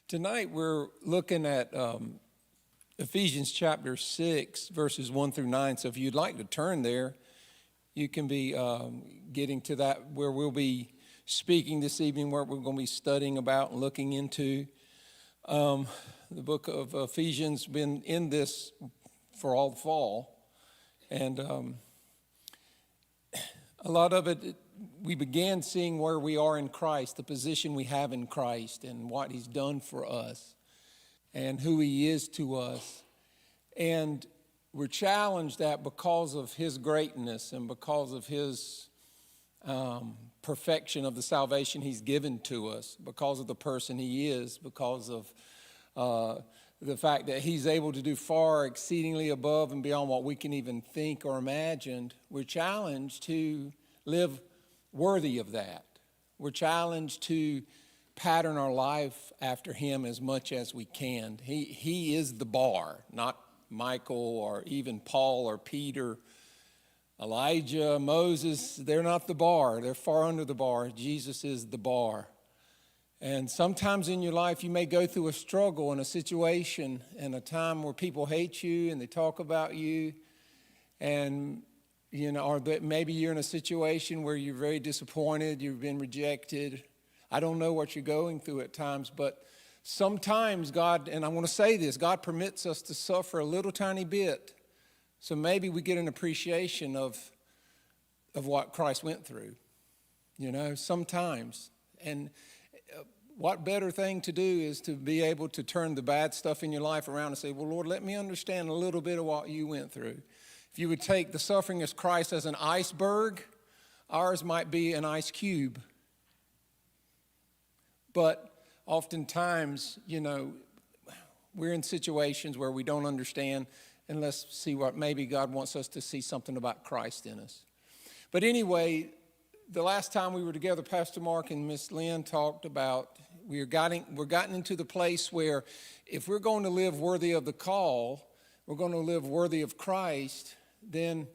Tonight we're looking at Ephesians chapter 6, verses 1 through 9. So if you'd like to turn there, you can be getting to that where we'll be speaking this evening, where we're going to be studying about and looking into. The book of Ephesians, been in this for all the fall. And a lot of it, we began seeing where we are in Christ, the position we have in Christ and what he's done for us and who he is to us. And we're challenged that because of his greatness and because of his perfection of the salvation he's given to us, because of the person he is, because of the fact that he's able to do far exceedingly above and beyond what we can even think or imagine, we're challenged to live worthy of that. We're challenged to pattern our life after him as much as we can. He is the bar, not Michael or even Paul or Peter, Elijah, Moses. They're not the bar. They're far under the bar. Jesus is the bar. And sometimes in your life you may go through a struggle and a situation and a time where people hate you and they talk about you, and or that maybe you're in a situation where you're very disappointed, you've been rejected. I don't know what you're going through at times, but sometimes God, and I want to say this, God permits us to suffer a little tiny bit, so maybe we get an appreciation of what Christ went through, sometimes. And what better thing to do is to be able to turn the bad stuff in your life around and say, well, Lord, let me understand a little bit of what you went through. If you would take the suffering of Christ as an iceberg, ours might be an ice cube. But oftentimes, we're in situations where we don't understand, and let's see what maybe God wants us to see something about Christ in us. But anyway, the last time we were together, Pastor Mark and Miss Lynn talked about we're gotten into the place where if we're going to live worthy of the call, we're going to live worthy of Christ, then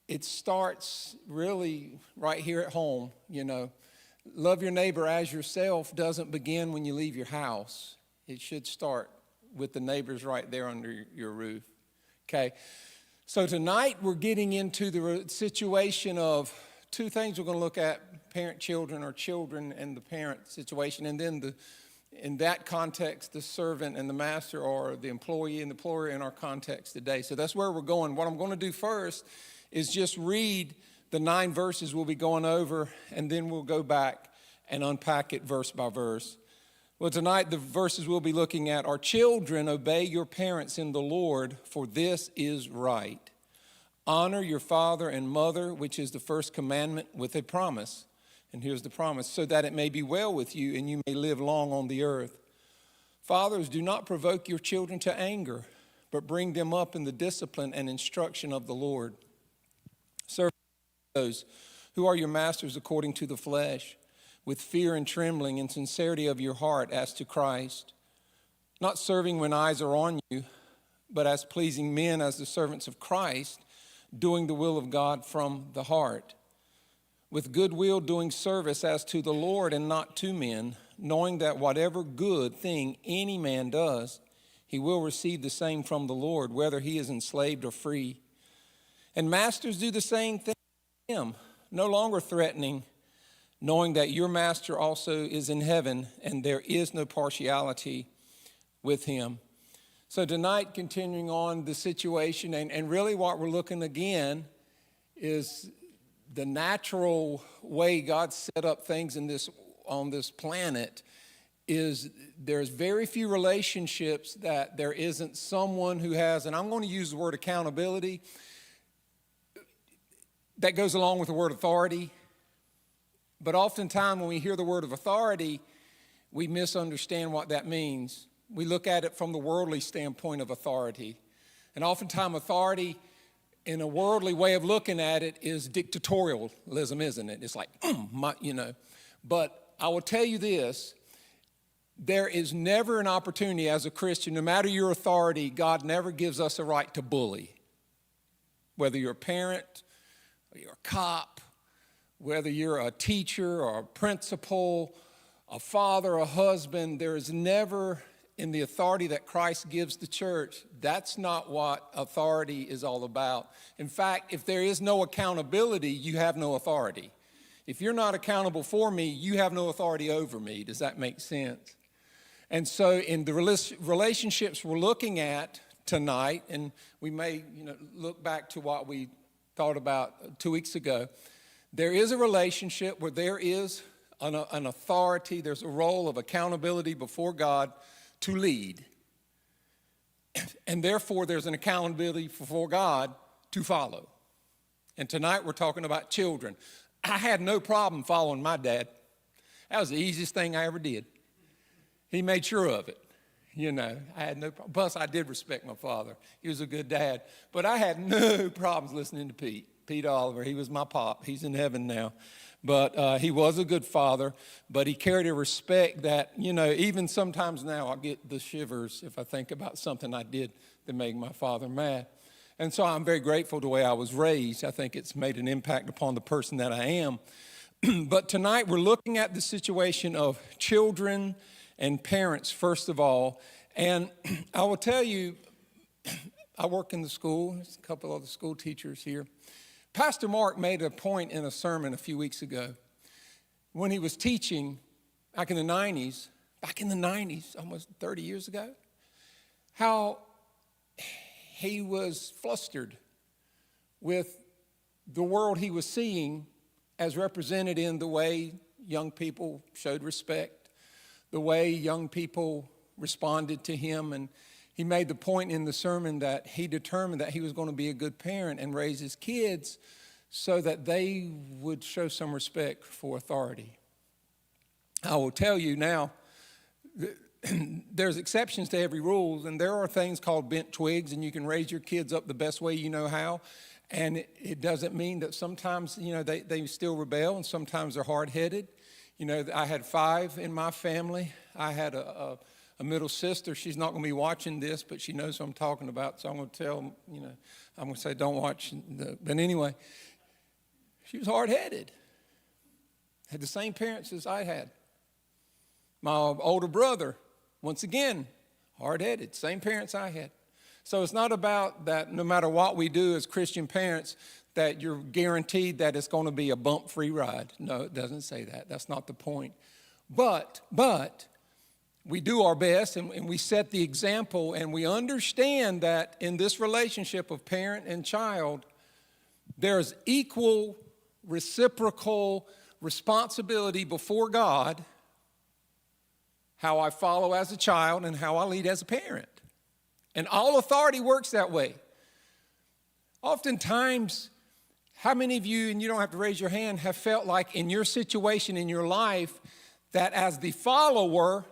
it starts really right here at home. Love your neighbor as yourself doesn't begin when you leave your house. It should start with the neighbors right there under your roof. Okay, so tonight we're getting into the situation of two things we're going to look at: parent-children, or children and the parent situation, and then in that context, the servant and the master, or the employee and the employer in our context today. So that's where we're going. What I'm going to do first is just read the 9 verses we'll be going over, and then we'll go back and unpack it verse by verse. Well, tonight the verses we'll be looking at are: children, obey your parents in the Lord, for this is right. Honor your father and mother, which is the first commandment, with a promise. And here's the promise: so that it may be well with you and you may live long on the earth. Fathers, do not provoke your children to anger, but bring them up in the discipline and instruction of the Lord. Serve those who are your masters according to the flesh, with fear and trembling and sincerity of your heart as to Christ, not serving when eyes are on you, but as pleasing men, as the servants of Christ, doing the will of God from the heart, with good will doing service as to the Lord and not to men, knowing that whatever good thing any man does, he will receive the same from the Lord, whether he is enslaved or free. And masters, do the same thing to him, no longer threatening, knowing that your master also is in heaven, and there is no partiality with him. So tonight, continuing on the situation, and really what we're looking again is the natural way God set up things on this planet. Is there's very few relationships that there isn't someone who has, and I'm going to use the word accountability, that goes along with the word authority. But oftentimes when we hear the word of authority, we misunderstand what that means. We look at it from the worldly standpoint of authority. And oftentimes authority, in a worldly way of looking at it, is dictatorialism, isn't it? It's like, But I will tell you this: there is never an opportunity as a Christian, no matter your authority, God never gives us a right to bully. Whether you're a parent, or you're a cop, whether you're a teacher or a principal, a father, a husband, there is never, in the authority that Christ gives the church, that's not what authority is all about. In fact, if there is no accountability, you have no authority. If you're not accountable for me, you have no authority over me. Does that make sense? And so in the relationships we're looking at tonight, and we may look back to what we thought about 2 weeks ago, there is a relationship where there is an authority, there's a role of accountability before God to lead. And therefore, there's an accountability before God to follow. And tonight we're talking about children. I had no problem following my dad. That was the easiest thing I ever did. He made sure of it. I had no problem. Plus, I did respect my father. He was a good dad. But I had no problems listening to Pete Oliver. He was my pop. He's in heaven now. But he was a good father, but he carried a respect that, even sometimes now I get the shivers if I think about something I did that made my father mad. And so I'm very grateful the way I was raised. I think it's made an impact upon the person that I am. But tonight we're looking at the situation of children and parents, first of all. And I will tell you, I work in the school. There's a couple of the school teachers here. Pastor Mark made a point in a sermon a few weeks ago when he was teaching back in the 90s, almost 30 years ago, how he was flustered with the world he was seeing as represented in the way young people showed respect, the way young people responded to him. And he made the point in the sermon that he determined that he was going to be a good parent and raise his kids so that they would show some respect for authority. I will tell you now, there's exceptions to every rule, and there are things called bent twigs, and you can raise your kids up the best way you know how. And it doesn't mean that sometimes, they still rebel, and sometimes they're hard-headed. I had 5 in my family. I had a middle sister. She's not going to be watching this, but she knows what I'm talking about. So I'm going to tell, I'm going to say don't watch. But anyway, she was hard-headed. Had the same parents as I had. My older brother, once again, hard-headed. Same parents I had. So it's not about that no matter what we do as Christian parents, that you're guaranteed that it's going to be a bump-free ride. No, it doesn't say that. That's not the point. But we do our best, and we set the example, and we understand that in this relationship of parent and child, there's equal, reciprocal responsibility before God, how I follow as a child and how I lead as a parent. And all authority works that way. Oftentimes, how many of you, and you don't have to raise your hand, have felt like in your situation in your life that as the follower,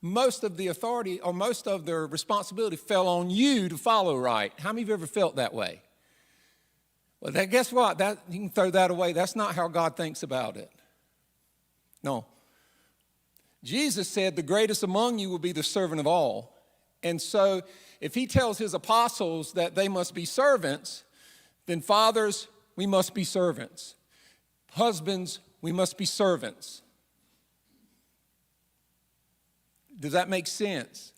most of the authority or most of the responsibility fell on you to follow right? How many of you ever felt that way? Well, guess what? You can throw that away. That's not how God thinks about it. No. Jesus said the greatest among you will be the servant of all. And so if he tells his apostles that they must be servants, then fathers, we must be servants. Husbands, we must be servants. Does that make sense?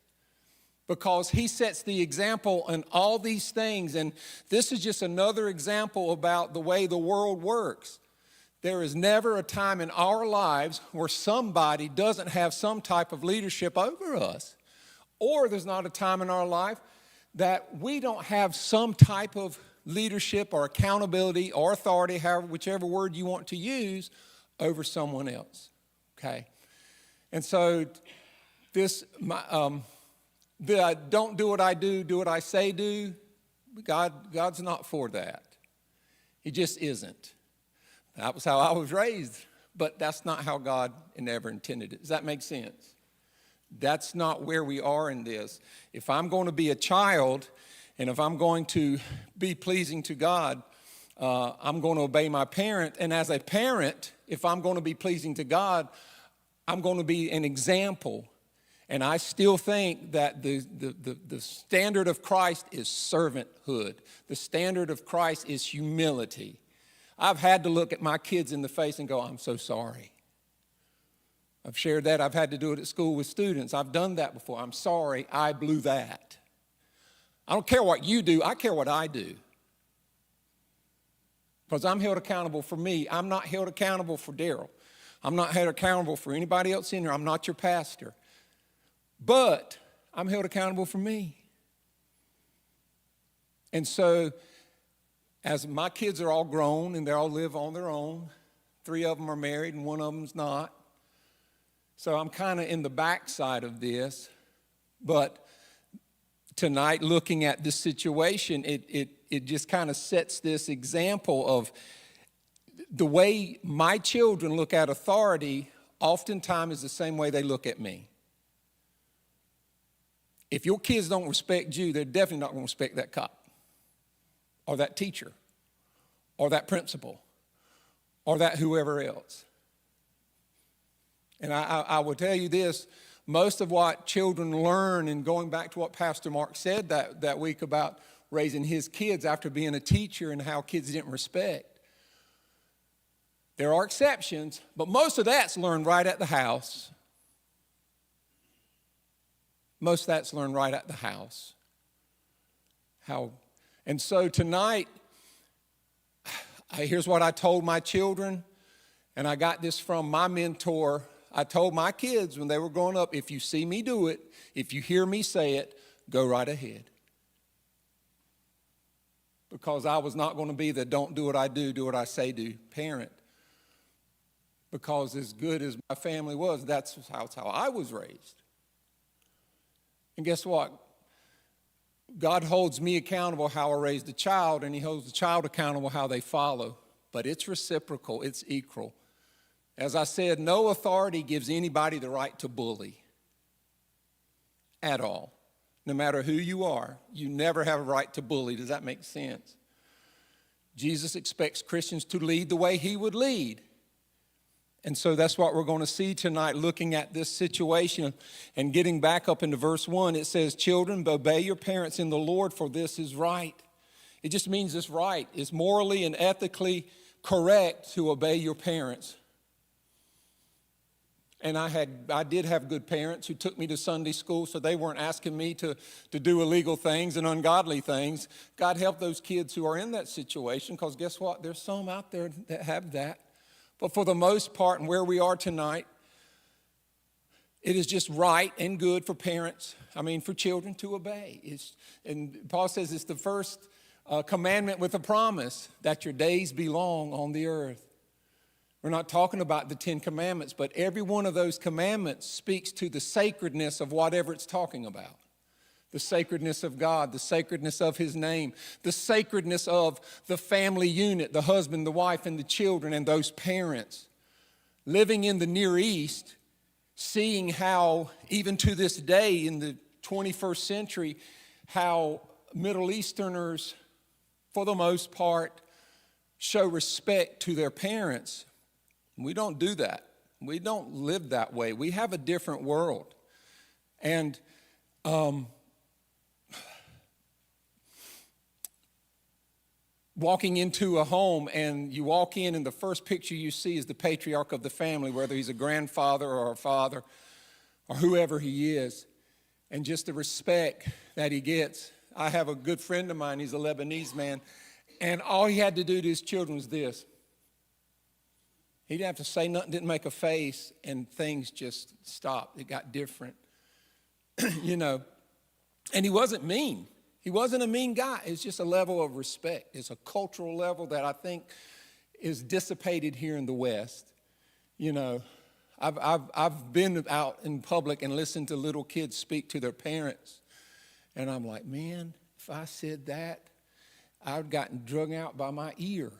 Because he sets the example in all these things. And this is just another example about the way the world works. There is never a time in our lives where somebody doesn't have some type of leadership over us. Or there's not a time in our life that we don't have some type of leadership or accountability or authority, whichever word you want to use, over someone else. Okay? And so don't do what I do what I say do. God's not for that. He just isn't. That was how I was raised, but that's not how God ever intended it. Does that make sense? That's not where we are in this. If I'm going to be a child, and if I'm going to be pleasing to God, I'm going to obey my parent. And as a parent, if I'm going to be pleasing to God, I'm going to be an example. And I still think that the standard of Christ is servanthood. The standard of Christ is humility. I've had to look at my kids in the face and go, I'm so sorry. I've shared that. I've had to do it at school with students. I've done that before. I'm sorry, I blew that. I don't care what you do. I care what I do. Because I'm held accountable for me. I'm not held accountable for Daryl. I'm not held accountable for anybody else in here. I'm not your pastor. But I'm held accountable for me. And so, as my kids are all grown and they all live on their own, 3 of them are married and 1 of them's not. So I'm kind of in the backside of this. But tonight, looking at this situation, it just kind of sets this example of the way my children look at authority oftentimes is the same way they look at me. If your kids don't respect you, they're definitely not going to respect that cop or that teacher or that principal or that whoever else. And I will tell you this, most of what children learn, and going back to what Pastor Mark said that week about raising his kids after being a teacher and how kids didn't respect. There are exceptions, but most of that's learned right at the house. Most of that's learned right at the house. And so tonight, here's what I told my children, and I got this from my mentor. I told my kids when they were growing up, if you see me do it, if you hear me say it, go right ahead. Because I was not going to be the don't do what I do what I say do parent. Because as good as my family was, that's how I was raised. And guess what? God holds me accountable how I raised a child, and he holds the child accountable how they follow. But it's reciprocal, it's equal. As I said, no authority gives anybody the right to bully at all. No matter who you are, you never have a right to bully. Does that make sense? Jesus expects Christians to lead the way he would lead. And so that's what we're going to see tonight, looking at this situation and getting back up into verse 1. It says, children, obey your parents in the Lord, for this is right. It just means it's right. It's morally and ethically correct to obey your parents. And I did have good parents who took me to Sunday school, so they weren't asking me to do illegal things and ungodly things. God help those kids who are in that situation, because guess what? There's some out there that have that. But for the most part, and where we are tonight, it is just right and good for for children to obey. And Paul says it's the first commandment with a promise that your days be long on the earth. We're not talking about the 10 commandments, but every one of those commandments speaks to the sacredness of whatever it's talking about. The sacredness of God, the sacredness of his name, the sacredness of the family unit, the husband, the wife, and the children, and those parents. Living in the Near East, seeing how, even to this day in the 21st century, how Middle Easterners, for the most part, show respect to their parents. We don't do that. We don't live that way. We have a different world. And walking into a home, and you walk in, and the first picture you see is the patriarch of the family, whether he's a grandfather or a father or whoever he is, and just the respect that he gets. I have a good friend of mine, he's a Lebanese man, and all he had to do to his children was this. He didn't have to say nothing, didn't make a face, and things just stopped. It got different, And he wasn't mean. He wasn't a mean guy. It's just a level of respect. It's a cultural level that I think is dissipated here in the West. I've been out in public and listened to little kids speak to their parents, and I'm like, man, if I said that, I would have gotten drug out by my ear,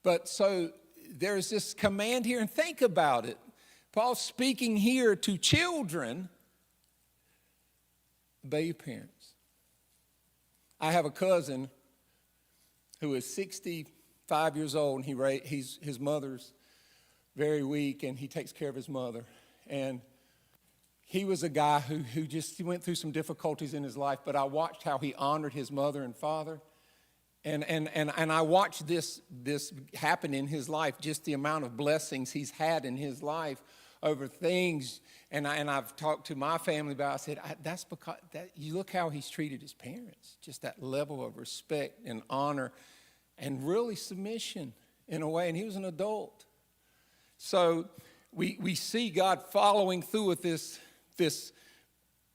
But so there's this command here, and think about it. Paul's speaking here to children. Obey your parents. I have a cousin who is 65 years old, and his mother's very weak, and he takes care of his mother. And he was a guy he went through some difficulties in his life, but I watched how he honored his mother and father. And I watched this happen in his life, just the amount of blessings he's had in his life over things. And I've talked to my family about it. I said, that's because you look how he's treated his parents, just that level of respect and honor and really submission in a way. And he was an adult. So we see God following through with this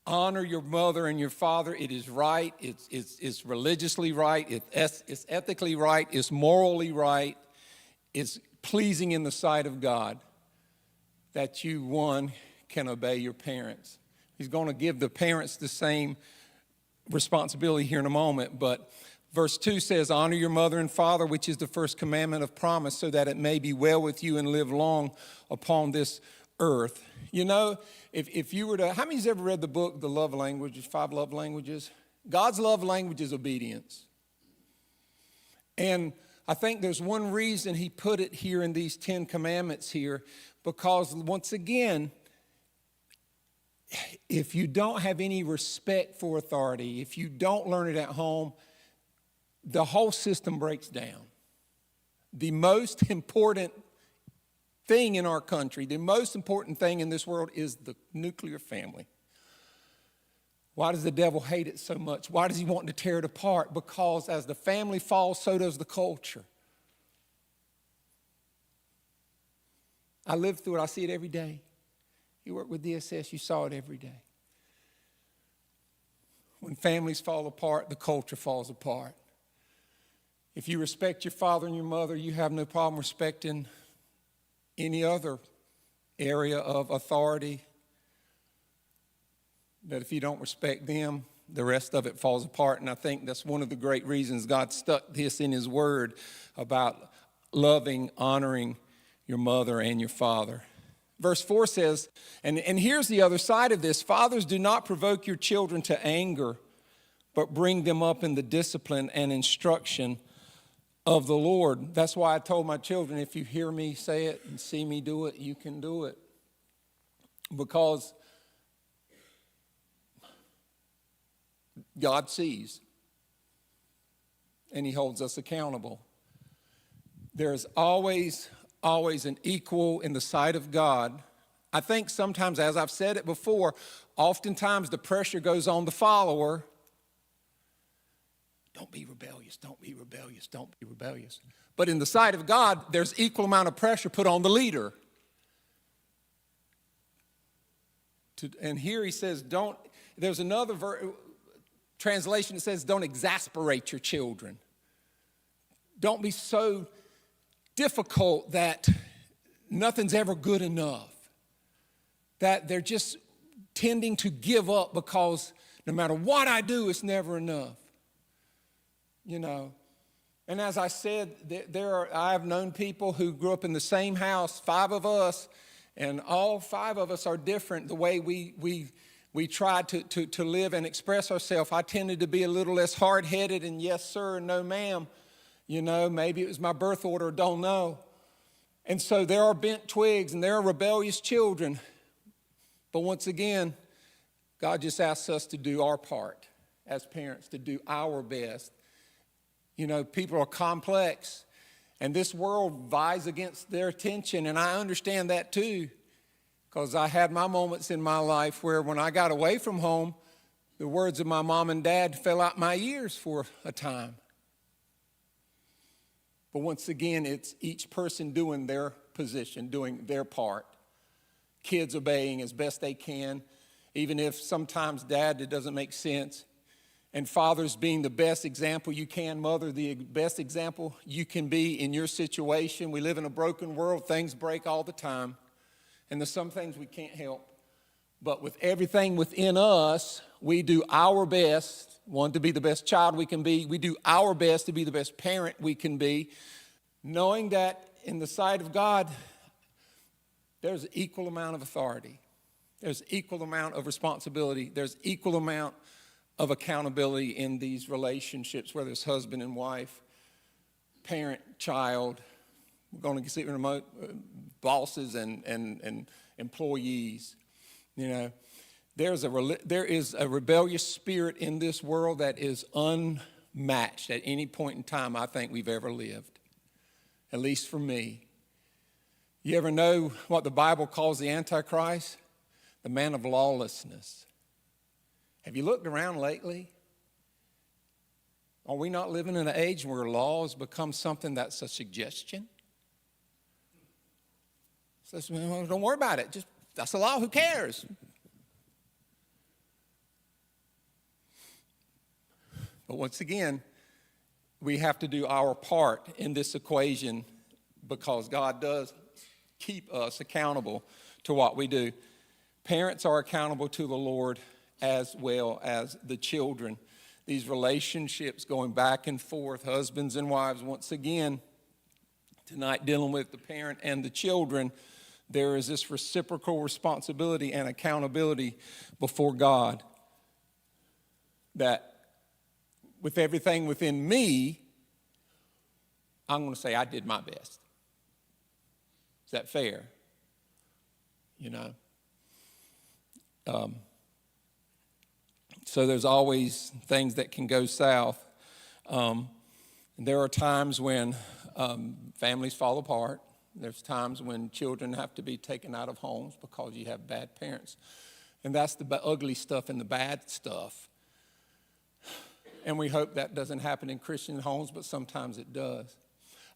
honor your mother and your father. It is right. It's religiously right. It's ethically right. It's morally right. It's pleasing in the sight of God that you, one, can obey your parents. He's going to give the parents the same responsibility here in a moment. But verse 2 says, honor your mother and father, which is the first commandment of promise, so that it may be well with you and live long upon this earth. You know, if you were to, how many's ever read the book, The Love Languages, 5 Love Languages? God's love language is obedience. And I think there's one reason he put it here in these 10 commandments here, because once again, if you don't have any respect for authority, if you don't learn it at home, the whole system breaks down. The most important thing in our country, the most important thing in this world is the nuclear family. Why does the devil hate it so much? Why does he want to tear it apart? Because as the family falls, so does the culture. I live through it. I see it every day. You work with DSS, you saw it every day. When families fall apart, the culture falls apart. If you respect your father and your mother, you have no problem respecting any other area of authority. That if you don't respect them, the rest of it falls apart. And I think that's one of the great reasons God stuck this in his word about loving, honoring your mother and your father. Verse 4 says, and here's the other side of this, fathers, do not provoke your children to anger, but bring them up in the discipline and instruction of the Lord. That's why I told my children, if you hear me say it and see me do it, you can do it. Because God sees, and he holds us accountable. There's always an equal in the sight of God. I think sometimes, as I've said it before, oftentimes the pressure goes on the follower. Don't be rebellious, don't be rebellious, don't be rebellious. But in the sight of God, there's equal amount of pressure put on the leader. And here he says, there's another translation that says, don't exasperate your children. Don't be so difficult that nothing's ever good enough. That they're just tending to give up because no matter what I do, it's never enough. You know, and as I said, I have known people who grew up in the same house, 5 of us, and all 5 of us are different the way we try to live and express ourselves. I tended to be a little less hard-headed and yes, sir, and no, ma'am. You know, maybe it was my birth order, don't know. And so there are bent twigs and there are rebellious children. But once again, God just asks us to do our part as parents, to do our best. You know, people are complex, and this world vies against their attention, and I understand that too, because I had my moments in my life where when I got away from home, the words of my mom and dad fell out my ears for a time. But once again, it's each person doing their position, doing their part. Kids obeying as best they can, even if sometimes, Dad, it doesn't make sense. And fathers being the best example you can, mother, the best example you can be in your situation. We live in a broken world. Things break all the time. And there's some things we can't help. But with everything within us, we do our best, one, to be the best child we can be. We do our best to be the best parent we can be, knowing that in the sight of God, there's an equal amount of authority. There's equal amount of responsibility. There's equal amount of accountability in these relationships, whether it's husband and wife, parent, child. We're going to see remote bosses and employees. You know, there is a rebellious spirit in this world that is matched at any point in time I think we've ever lived, at least for me. You ever know what the Bible calls the Antichrist? The man of lawlessness. Have you looked around lately? Are we not living in an age where laws become something that's a suggestion? So, well, don't worry about it. Just that's the law. Who cares? But once again, we have to do our part in this equation because God does keep us accountable to what we do. Parents are accountable to the Lord as well as the children. These relationships going back and forth, husbands and wives, once again, tonight dealing with the parent and the children, there is this reciprocal responsibility and accountability before God that with everything within me, I'm going to say I did my best. Is that fair? You know? So there's always things that can go south. There are times when families fall apart. There's times when children have to be taken out of homes because you have bad parents. And that's the ugly stuff and the bad stuff. And we hope that doesn't happen in Christian homes, but sometimes it does.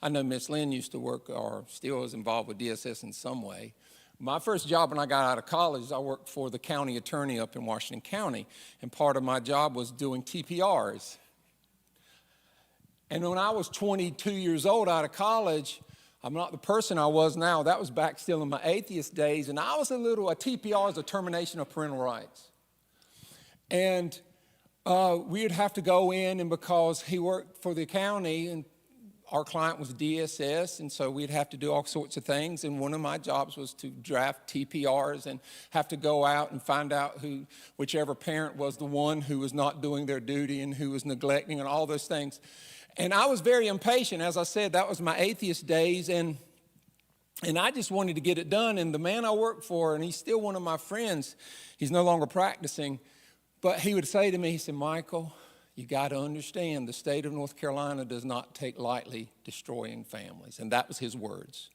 I know Miss Lynn used to work or still is involved with DSS in some way. My first job when I got out of college, I worked for the county attorney up in Washington County, and part of my job was doing TPRs. And when I was 22 years old out of college, I'm not the person I was now. That was back still in my atheist days, and I was a TPR is a termination of parental rights. And we would have to go in, and because he worked for the county, and our client was DSS, and so we'd have to do all sorts of things. And one of my jobs was to draft TPRs and have to go out and find out whichever parent was the one who was not doing their duty and who was neglecting and all those things. And I was very impatient. As I said, that was my atheist days, and I just wanted to get it done. And the man I worked for, and he's still one of my friends, he's no longer practicing, but he would say to me, he said, Michael, you got to understand the state of North Carolina does not take lightly destroying families. And that was his words.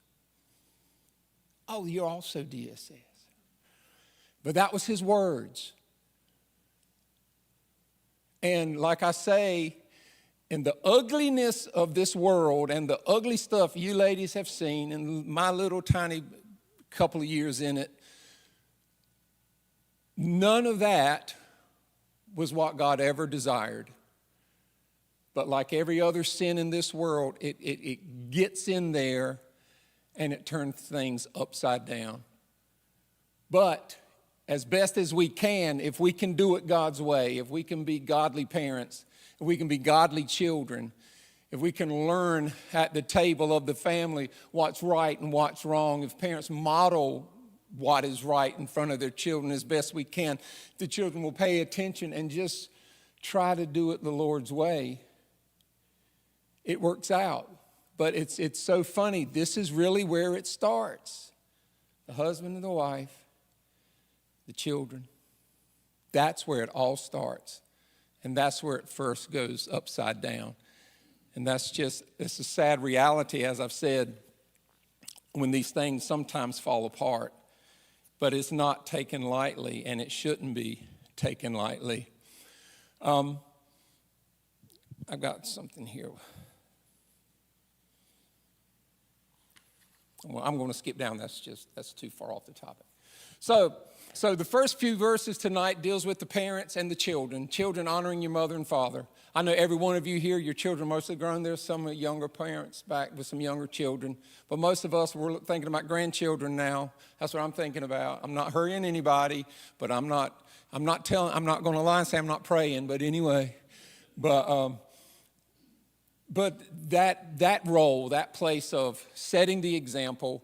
Oh, you're also DSS. But that was his words. And like I say, in the ugliness of this world and the ugly stuff you ladies have seen in my little tiny couple of years in it, none of that was what God ever desired. But like every other sin in this world, it gets in there and it turns things upside down. But as best as we can, if we can do it God's way, if we can be godly parents, if we can be godly children, if we can learn at the table of the family what's right and what's wrong, if parents model what is right in front of their children as best we can, the children will pay attention and just try to do it the Lord's way. It works out. But it's so funny. This is really where it starts. The husband and the wife, the children. That's where it all starts. And that's where it first goes upside down. And it's a sad reality, as I've said, when these things sometimes fall apart. But it's not taken lightly, and it shouldn't be taken lightly. I've got something here. Well, I'm going to skip down. That's too far off the topic. So the first few verses tonight deals with the parents and the children. Children honoring your mother and father. I know every one of you here, your children mostly grown. There's some younger parents back with some younger children. But most of us, we're thinking about grandchildren now. That's what I'm thinking about. I'm not hurrying anybody, but I'm not going to lie and say I'm not praying. But anyway, but that role, that place of setting the example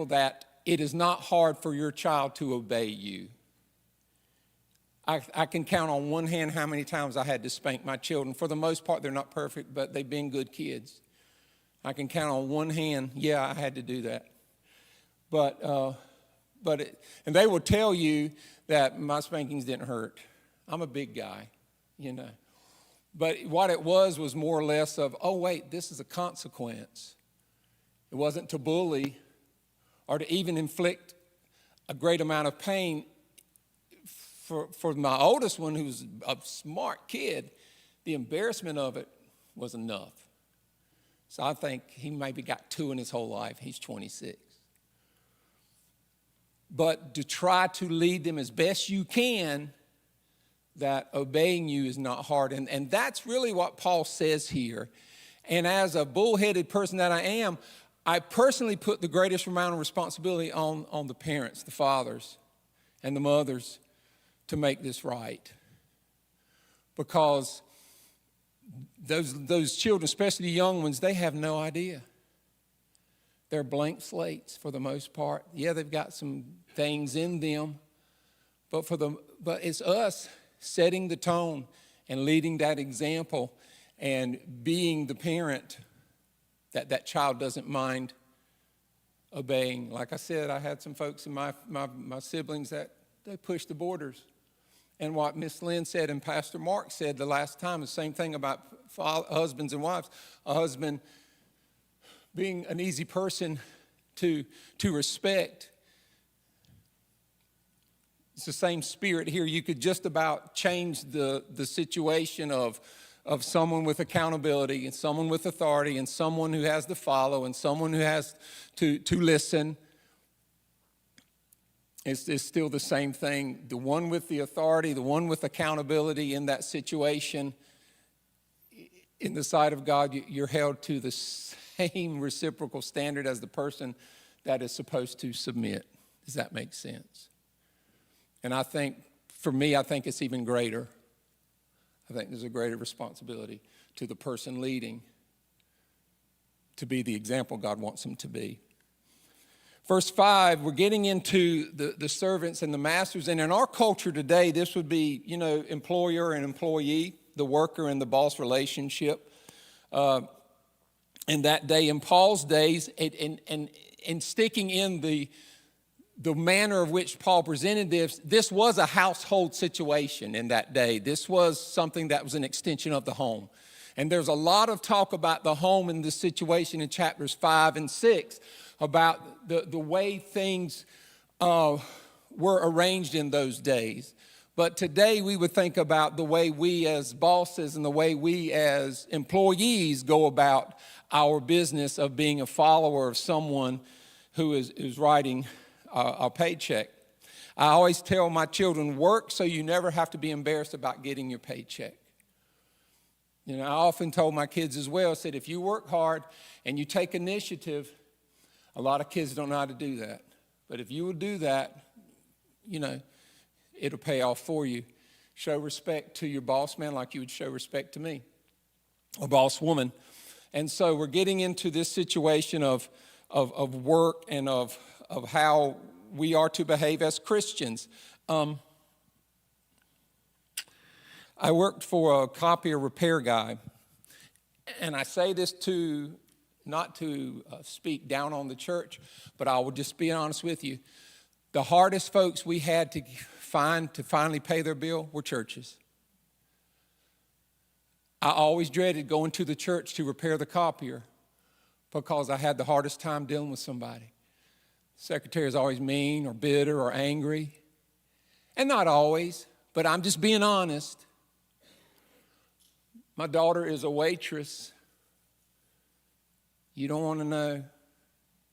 that it is not hard for your child to obey you. I can count on one hand how many times I had to spank my children. For the most part, they're not perfect, but they've been good kids. I can count on one hand, yeah, I had to do that. And they will tell you that my spankings didn't hurt. I'm a big guy, you know. But what it was more or less of, oh, wait, this is a consequence. It wasn't to bully or to even inflict a great amount of pain. For my oldest one, who's a smart kid, the embarrassment of it was enough. So I think he maybe got 2 in his whole life. He's 26. But to try to lead them as best you can, that obeying you is not hard. And that's really what Paul says here. And as a bullheaded person that I am, I personally put the greatest amount of responsibility on the parents, the fathers, and the mothers to make this right. Because those children, especially the young ones, they have no idea. They're blank slates for the most part. Yeah, they've got some things in them, but it's us setting the tone and leading that example and being the parent that child doesn't mind obeying. Like I said, I had some folks in my siblings that they pushed the borders. And what Miss Lynn said and Pastor Mark said the last time, the same thing about husbands and wives. A husband being an easy person to respect. It's the same spirit here. You could just about change the situation of someone with accountability and someone with authority and someone who has to follow and someone who has to listen. It's still the same thing. The one with the authority, the one with accountability in that situation, in the sight of God, you're held to the same reciprocal standard as the person that is supposed to submit. Does that make sense? And I think, for me, I think it's even greater. I think there's a greater responsibility to the person leading to be the example God wants them to be. Verse 5, we're getting into the servants and the masters. And in our culture today, this would be, employer and employee, the worker and the boss relationship. In that day, in Paul's days, and sticking in the manner of which Paul presented this was a household situation in that day. This was something that was an extension of the home. And there's a lot of talk about the home in this situation in chapters 5 and 6, about the way things were arranged in those days. But today we would think about the way we as bosses and the way we as employees go about our business of being a follower of someone who is writing a paycheck. I always tell my children, work so you never have to be embarrassed about getting your paycheck. I often told my kids as well, I said, if you work hard and you take initiative, a lot of kids don't know how to do that. But if you will do that, it'll pay off for you. Show respect to your boss man like you would show respect to me, a boss woman. And so we're getting into this situation of work and of how we are to behave as Christians. I worked for a copier repair guy, and I say this not to speak down on the church, but I will just be honest with you. The hardest folks we had to find to finally pay their bill were churches. I always dreaded going to the church to repair the copier because I had the hardest time dealing with somebody. Secretary is always mean or bitter or angry. And not always, but I'm just being honest. My daughter is a waitress. You don't want to know.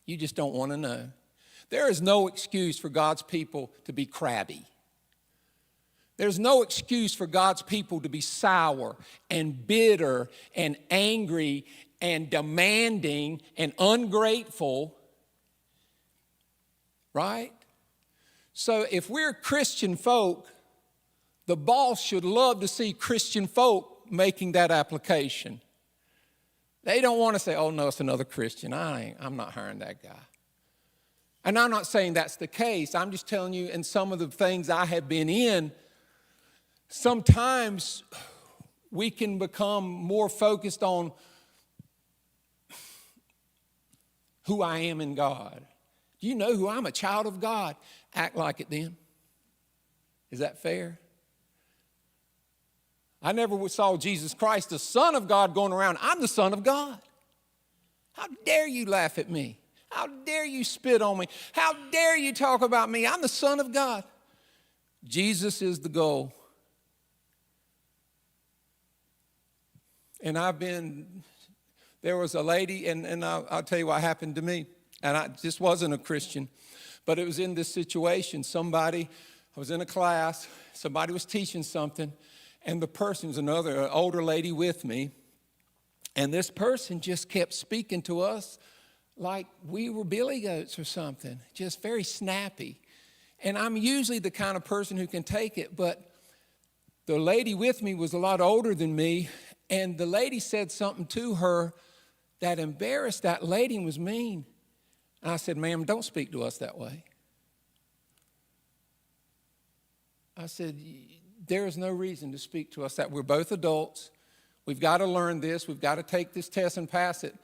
You just don't want to know. There is no excuse for God's people to be crabby. There's no excuse for God's people to be sour and bitter and angry and demanding and ungrateful. Right? So if we're Christian folk, the boss should love to see Christian folk making that application. They don't want to say, oh, no, it's another Christian. I'm not hiring that guy. And I'm not saying that's the case. I'm just telling you, in some of the things I have been in, sometimes we can become more focused on who I am in God. Do you know who I'm a child of God? Act like it then. Is that fair? I never saw Jesus Christ, the Son of God, going around, I'm the Son of God. How dare you laugh at me? How dare you spit on me? How dare you talk about me? I'm the Son of God. Jesus is the goal. And there was a lady, and I'll tell you what happened to me. And I just wasn't a Christian, but it was in this situation. I was in a class, somebody was teaching something, and the person was an older lady with me, and this person just kept speaking to us like we were billy goats or something, just very snappy. And I'm usually the kind of person who can take it, but the lady with me was a lot older than me, and the lady said something to her that embarrassed that lady and was mean. And I said, ma'am, don't speak to us that way. I said, there is no reason to speak to us that we're both adults. We've got to learn this. We've got to take this test and pass it.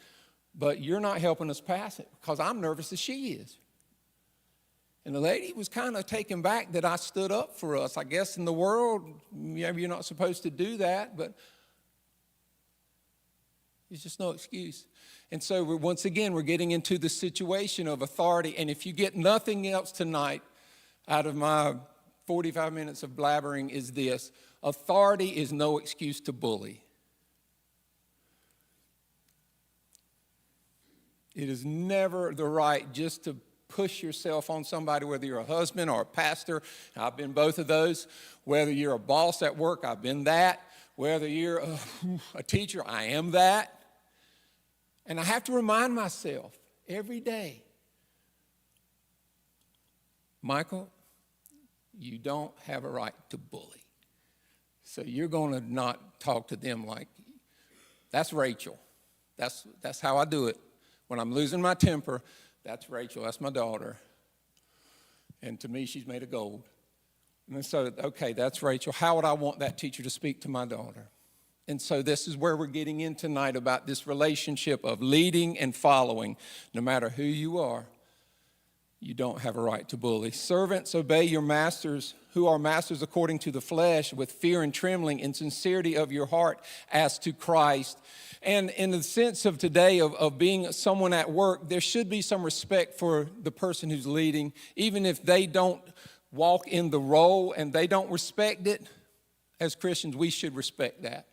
But you're not helping us pass it because I'm nervous as she is. And the lady was kind of taken back that I stood up for us. I guess in the world, you're not supposed to do that, but it's just no excuse. And so once again, we're getting into the situation of authority. And if you get nothing else tonight out of my 45 minutes of blabbering is this: authority is no excuse to bully. It is never the right just to push yourself on somebody, whether you're a husband or a pastor. I've been both of those. Whether you're a boss at work, I've been that. Whether you're a teacher, I am that. And I have to remind myself every day, Michael, you don't have a right to bully. So you're going to not talk to them like, that's Rachel. That's how I do it. When I'm losing my temper, that's Rachel, that's my daughter. And to me, she's made of gold. And so, okay, that's Rachel. How would I want that teacher to speak to my daughter? And so this is where we're getting in tonight about this relationship of leading and following. No matter who you are, you don't have a right to bully. Servants, obey your masters, who are masters according to the flesh, with fear and trembling and sincerity of your heart as to Christ. And in the sense of today of being someone at work, there should be some respect for the person who's leading, even if they don't walk in the role and they don't respect it. As Christians, we should respect that.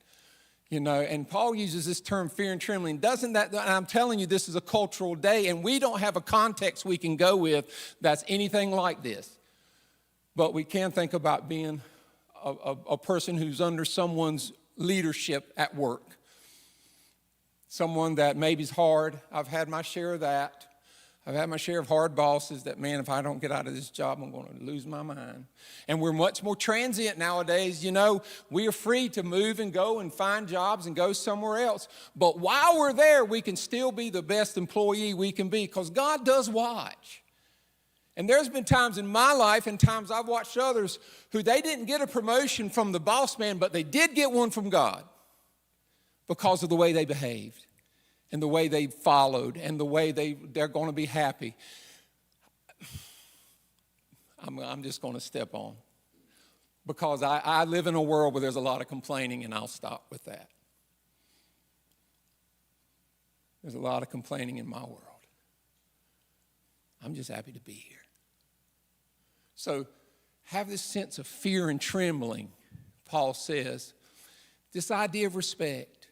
You know, and Paul uses this term, fear and trembling. Doesn't that, and I'm telling you, this is a cultural day, and we don't have a context we can go with that's anything like this. But we can think about being a person who's under someone's leadership at work. Someone that maybe is hard. I've had my share of that. I've had my share of hard bosses that, man, if I don't get out of this job, I'm going to lose my mind. And we're much more transient nowadays. You know, we are free to move and go and find jobs and go somewhere else. But while we're there, we can still be the best employee we can be because God does watch. And there's been times in my life and times I've watched others who they didn't get a promotion from the boss man, but they did get one from God because of the way they behaved. And the way they followed, and the way they're going to be happy. I'm just going to step on. Because I live in a world where there's a lot of complaining, and I'll stop with that. There's a lot of complaining in my world. I'm just happy to be here. So have this sense of fear and trembling, Paul says. This idea of respect.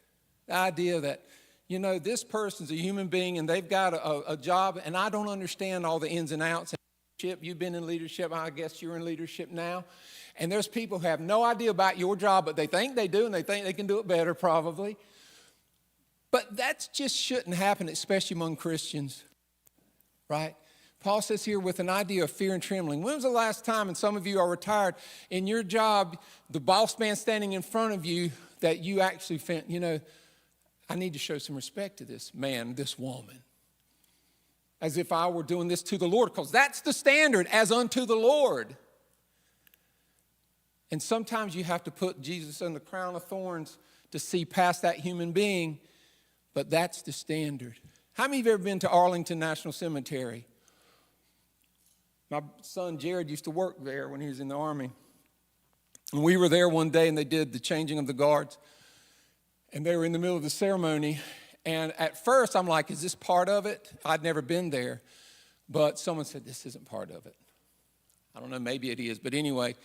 The idea that, you know, this person's a human being and they've got a job, and I don't understand all the ins and outs. You've been in leadership. I guess you're in leadership now. And there's people who have no idea about your job, but they think they do, and they think they can do it better probably. But that just shouldn't happen, especially among Christians, right? Paul says here with an idea of fear and trembling. When was the last time, and some of you are retired, in your job, the boss man standing in front of you that you actually felt, you know, I need to show some respect to this man, this woman, as if I were doing this to the Lord, because that's the standard, as unto the Lord. And sometimes you have to put Jesus in the crown of thorns to see past that human being, but that's the standard. How many of you have ever been to Arlington National Cemetery? My son Jared used to work there when he was in the Army. And we were there one day, and they did the changing of the guards. And they were in the middle of the ceremony. And at first, I'm like, is this part of it? I'd never been there. But someone said, this isn't part of it. I don't know, maybe it is. But anyway,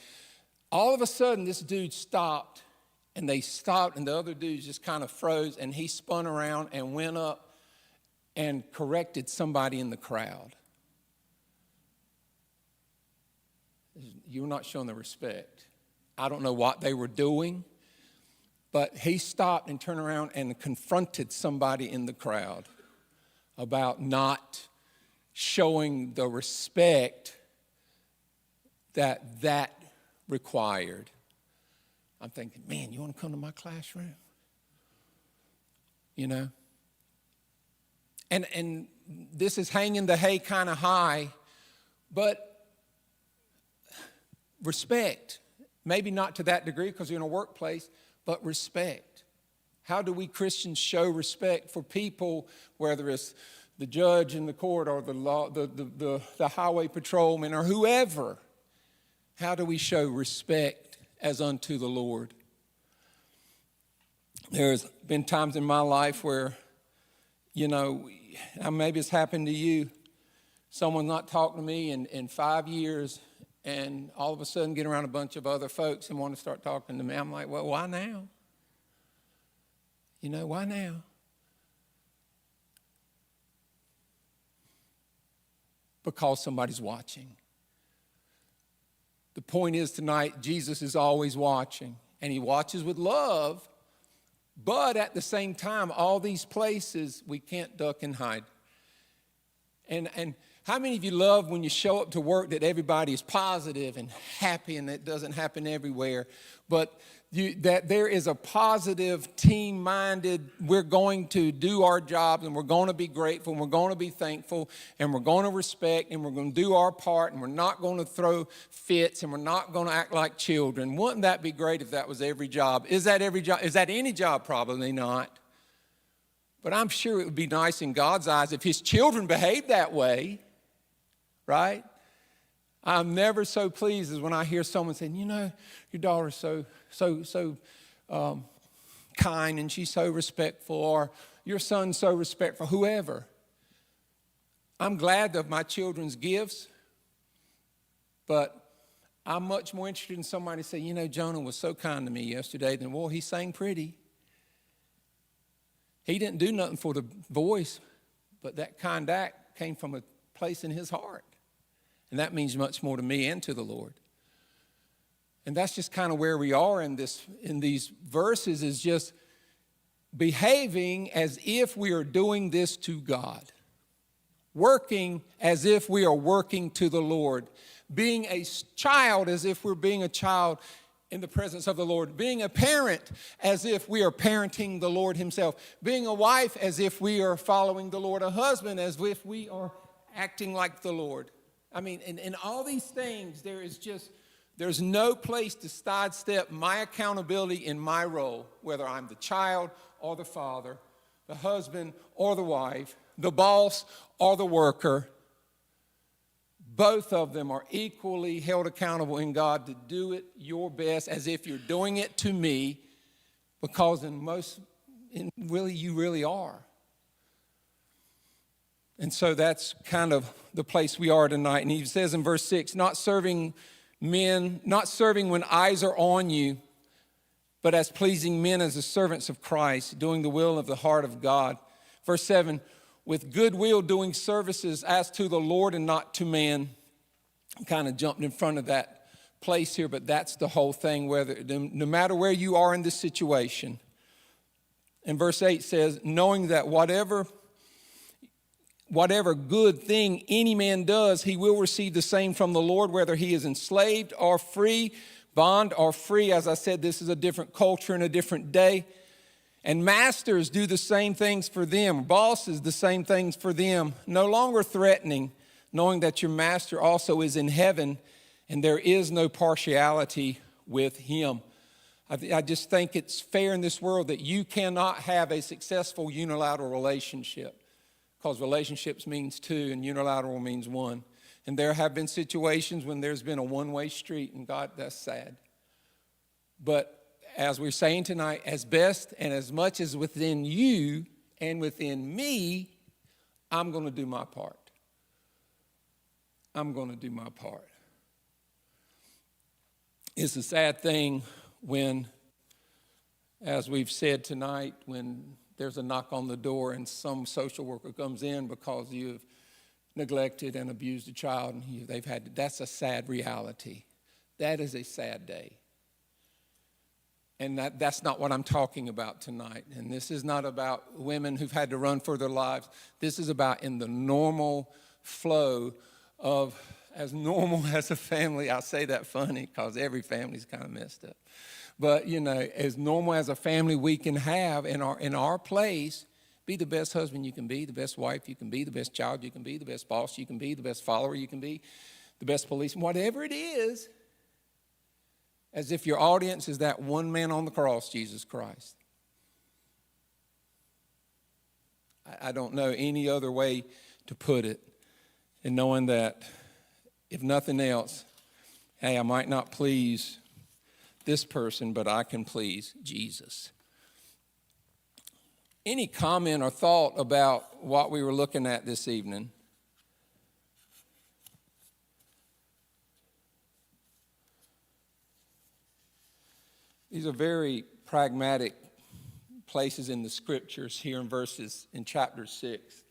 all of a sudden, this dude stopped. And they stopped, and the other dudes just kind of froze. And he spun around and went up and corrected somebody in the crowd. You're not showing the respect. I don't know what they were doing, but he stopped and turned around and confronted somebody in the crowd about not showing the respect that required. I'm thinking, man, you want to come to my classroom? You know? And this is hanging the hay kind of high, but respect. Maybe not to that degree because you're in a workplace, but respect. How do we Christians show respect for people, whether it's the judge in the court or the highway patrolman or whoever? How do we show respect as unto the Lord? There's been times in my life where, you know, maybe it's happened to you. Someone's not talking to me in 5 years, and all of a sudden get around a bunch of other folks and want to start talking to me. I'm like, well, why now? You know, why now? Because somebody's watching. The point is tonight, Jesus is always watching, and he watches with love, but at the same time, all these places we can't duck and hide. And how many of you love when you show up to work that everybody is positive and happy, and that doesn't happen everywhere, but that there is a positive, team-minded, we're going to do our jobs, and we're going to be grateful, and we're going to be thankful, and we're going to respect, and we're going to do our part, and we're not going to throw fits, and we're not going to act like children. Wouldn't that be great if that was every job? Is that every job? Is that any job? Probably not. But I'm sure it would be nice in God's eyes if his children behaved that way, right? I'm never so pleased as when I hear someone saying, you know, your daughter's so kind and she's so respectful, or your son's so respectful, whoever. I'm glad of my children's gifts, but I'm much more interested in somebody say, you know, Jonah was so kind to me yesterday than, well, he sang pretty. He didn't do nothing for the voice, but that kind act came from a place in his heart. And that means much more to me and to the Lord. And that's just kind of where we are in these verses, is just behaving as if we are doing this to God. Working as if we are working to the Lord. Being a child as if we're being a child in the presence of the Lord. Being a parent as if we are parenting the Lord himself. Being a wife as if we are following the Lord. A husband as if we are acting like the Lord. I mean, in all these things, there's no place to sidestep my accountability in my role, whether I'm the child or the father, the husband or the wife, the boss or the worker. Both of them are equally held accountable in God to do it your best as if you're doing it to me, because you really are. And so that's kind of the place we are tonight. And he says in verse 6, not serving when eyes are on you, but as pleasing men as the servants of Christ, doing the will of the heart of God. Verse 7, with good will doing services as to the Lord and not to man. I kind of jumped in front of that place here, but that's the whole thing, no matter where you are in this situation. And verse 8 says, knowing that whatever good thing any man does, he will receive the same from the Lord, whether he is enslaved or free, bond or free. As I said, this is a different culture and a different day. And masters do the same things for them. Bosses, the same things for them. No longer threatening, knowing that your master also is in heaven, and there is no partiality with him. I just think it's fair in this world that you cannot have a successful unilateral relationship. Because relationships means two and unilateral means one. And there have been situations when there's been a one-way street, and God, that's sad. But as we're saying tonight, as best and as much as within you and within me, I'm going to do my part. I'm going to do my part. It's a sad thing when, as we've said tonight, when there's a knock on the door and some social worker comes in because you've neglected and abused a child and that's a sad reality. That is a sad day. And that's not what I'm talking about tonight. And this is not about women who've had to run for their lives. This is about in the normal flow of, as normal as a family. I say that funny because every family's kind of messed up. But, as normal as a family we can have in our place, be the best husband you can be, the best wife you can be, the best child you can be, the best boss you can be, the best follower you can be, the best policeman, whatever it is. As if your audience is that one man on the cross, Jesus Christ. I don't know any other way to put it. And knowing that, if nothing else, hey, I might not please this person, but I can please Jesus. Any comment or thought about what we were looking at this evening? These are very pragmatic places in the scriptures here in chapter 6.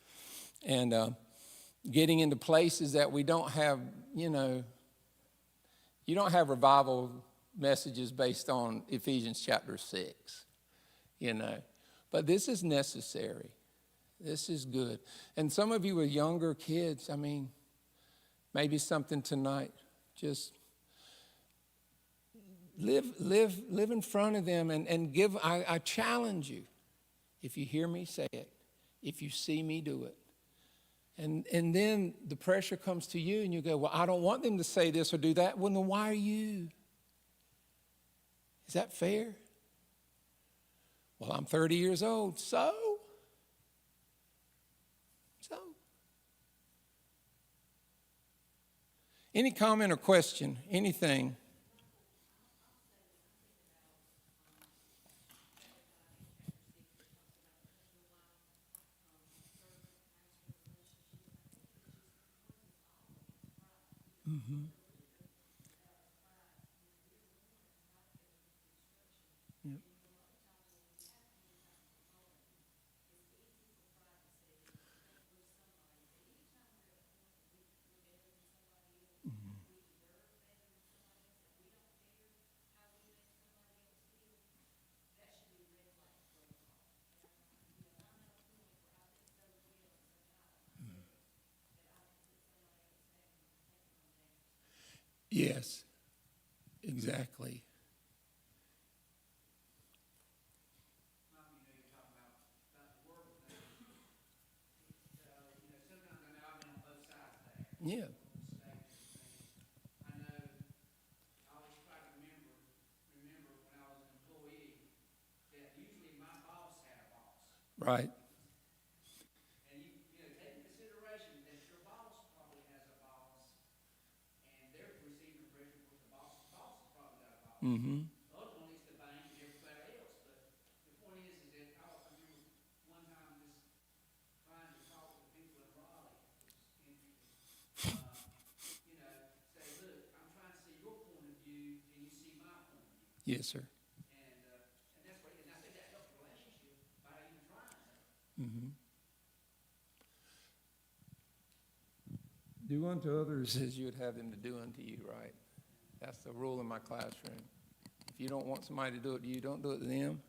And getting into places that we don't have, you don't have revival messages based on Ephesians chapter 6, But this is necessary. This is good. And some of you with younger kids, maybe something tonight, just live in front of them and give. I challenge you. If you hear me say it, if you see me do it, and then the pressure comes to you and you go, well, I don't want them to say this or do that. Well, then why are you? Is that fair? Well, I'm 30 years old, so? Any comment or question, anything? Mm-hmm. Yep. Yes, exactly. Yeah. Right. And take into consideration that your boss probably has a boss, and they're receiving pressure because the boss has probably got a boss. Mm-hmm. Ultimately, it's the bank and everybody else. But the point is that I remember one time just trying to talk to people in Raleigh, which is interesting. Say, look, I'm trying to see your point of view. Can you see my point of view? Yes, sir. And that's what, and I think that helps the relationship by even trying that. Mm-hmm. Do unto others as you would have them to do unto you, right? That's the rule in my classroom. If you don't want somebody to do it to you, don't do it to them.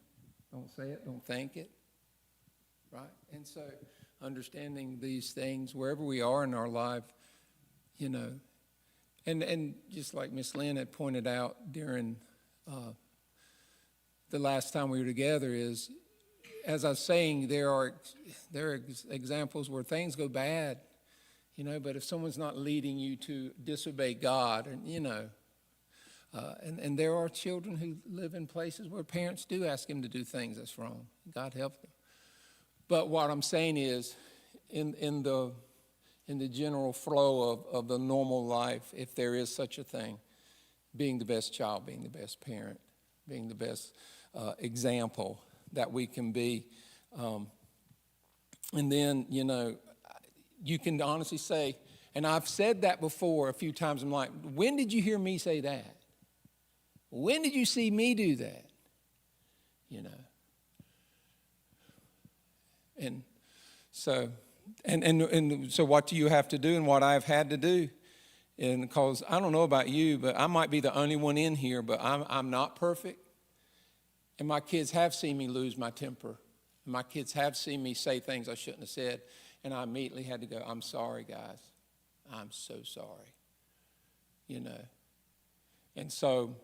Don't say it, don't think it, right? And so understanding these things wherever we are in our life, and just like Miss Lynn had pointed out during the last time we were together is, as I was saying, there are examples where things go bad, but if someone's not leading you to disobey God, and there are children who live in places where parents do ask them to do things that's wrong. God help them. But what I'm saying is, in the general flow of the normal life, if there is such a thing, being the best child, being the best parent, being the best example that we can be. And then, you can honestly say, and I've said that before a few times, I'm like, when did you hear me say that? When did you see me do that? And so, and so what do you have to do and what I've had to do? And because I don't know about you, but I might be the only one in here, but I'm not perfect. And my kids have seen me lose my temper. My kids have seen me say things I shouldn't have said. And I immediately had to go, I'm sorry, guys. I'm so sorry. And so,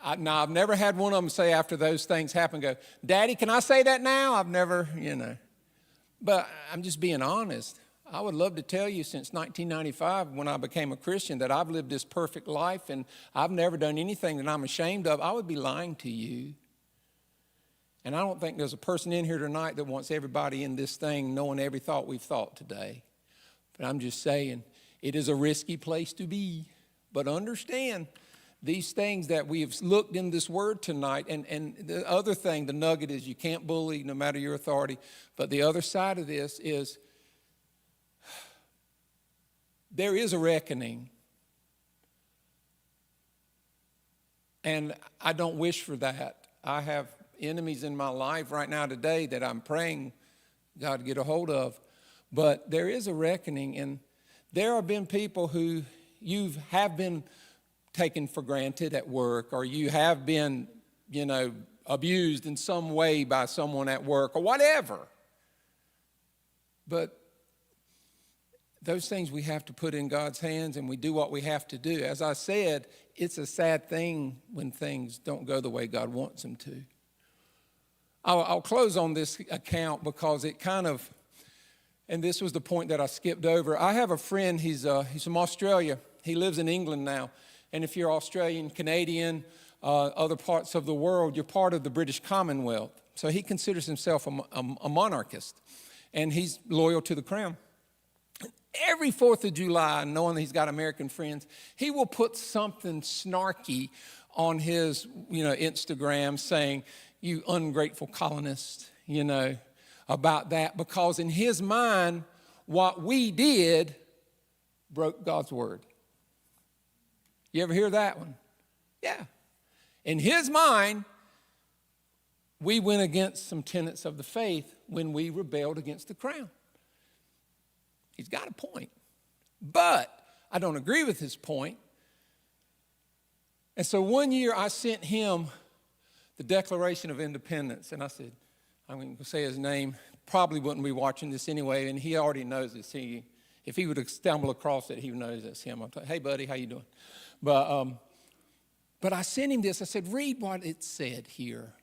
I've never had one of them say after those things happen, go, Daddy, can I say that now? I've never, But I'm just being honest. I would love to tell you since 1995 when I became a Christian that I've lived this perfect life and I've never done anything that I'm ashamed of. I would be lying to you. And I don't think there's a person in here tonight that wants everybody in this thing knowing every thought we've thought today. But I'm just saying, it is a risky place to be. But understand these things that we've looked in this word tonight. And the other thing, the nugget is you can't bully no matter your authority. But the other side of this is there is a reckoning. And I don't wish for that. I have enemies in my life right now today that I'm praying God to get a hold of. But there is a reckoning, and there have been people who you have been taken for granted at work, or you have been, abused in some way by someone at work or whatever. But those things we have to put in God's hands, and we do what we have to do. As I said, it's a sad thing when things don't go the way God wants them to. I'll close on this account because it kind of, and this was the point that I skipped over. I have a friend, he's from Australia. He lives in England now. And if you're Australian, Canadian, other parts of the world, you're part of the British Commonwealth. So he considers himself a monarchist, and he's loyal to the crown. Every 4th of July, knowing that he's got American friends, he will put something snarky on his, Instagram saying, you ungrateful colonist, about that. Because in his mind, what we did broke God's word. You ever hear that one? Yeah. In his mind, we went against some tenets of the faith when we rebelled against the crown. He's got a point. But I don't agree with his point. And so one year I sent him the Declaration of Independence. And I said, I'm going to say his name, probably wouldn't be watching this anyway, and he already knows this. If he would have stumbled across it, he knows it's him. I'm like, hey, buddy, how you doing? But I sent him this. I said, read what it said here.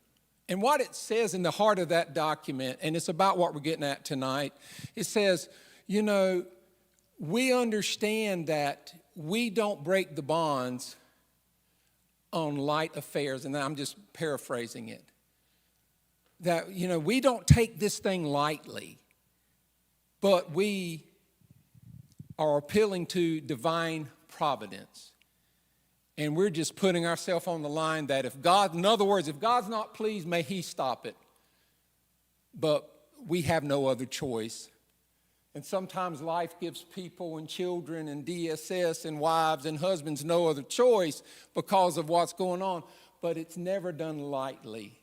And what it says in the heart of that document, and it's about what we're getting at tonight, it says, we understand that we don't break the bonds on light affairs, and I'm just paraphrasing it. That, we don't take this thing lightly, but we are appealing to divine providence. And we're just putting ourselves on the line that if God's not pleased, may he stop it. But we have no other choice. And sometimes life gives people and children and DSS and wives and husbands no other choice because of what's going on. But it's never done lightly.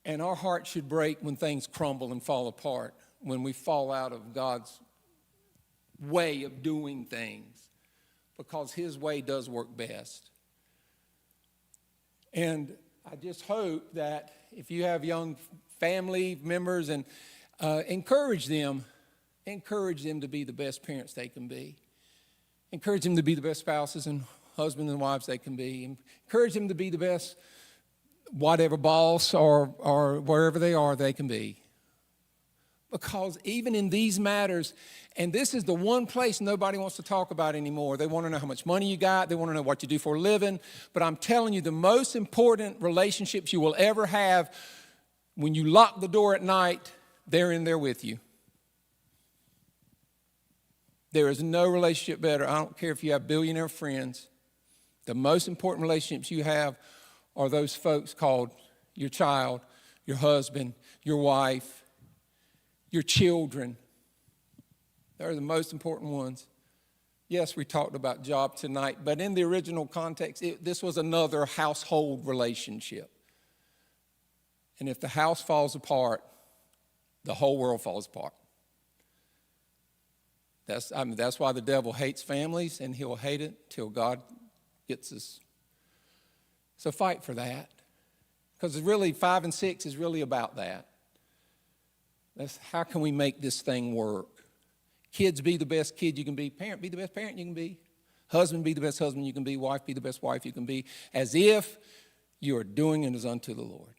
And our heart should break when things crumble and fall apart, when we fall out of God's way of doing things, because his way does work best. And I just hope that if you have young family members, and encourage them to be the best parents they can be. Encourage them to be the best spouses and husbands and wives they can be. Encourage them to be the best whatever boss or wherever they can be. Because even in these matters, and this is the one place nobody wants to talk about anymore. They want to know how much money you got. They want to know what you do for a living. But I'm telling you, the most important relationships you will ever have, when you lock the door at night, they're in there with you. There is no relationship better. I don't care if you have billionaire friends. The most important relationships you have are those folks called your child, your husband, your wife, your children. They're the most important ones. Yes, we talked about job tonight, but in the original context, this was another household relationship. And if the house falls apart, the whole world falls apart. That's why the devil hates families, and he'll hate it till God gets us. So fight for that. Because really, 5 and 6 is really about that. That's how can we make this thing work? Kids, be the best kid you can be. Parent, be the best parent you can be. Husband, be the best husband you can be. Wife, be the best wife you can be. As if you are doing it as unto the Lord.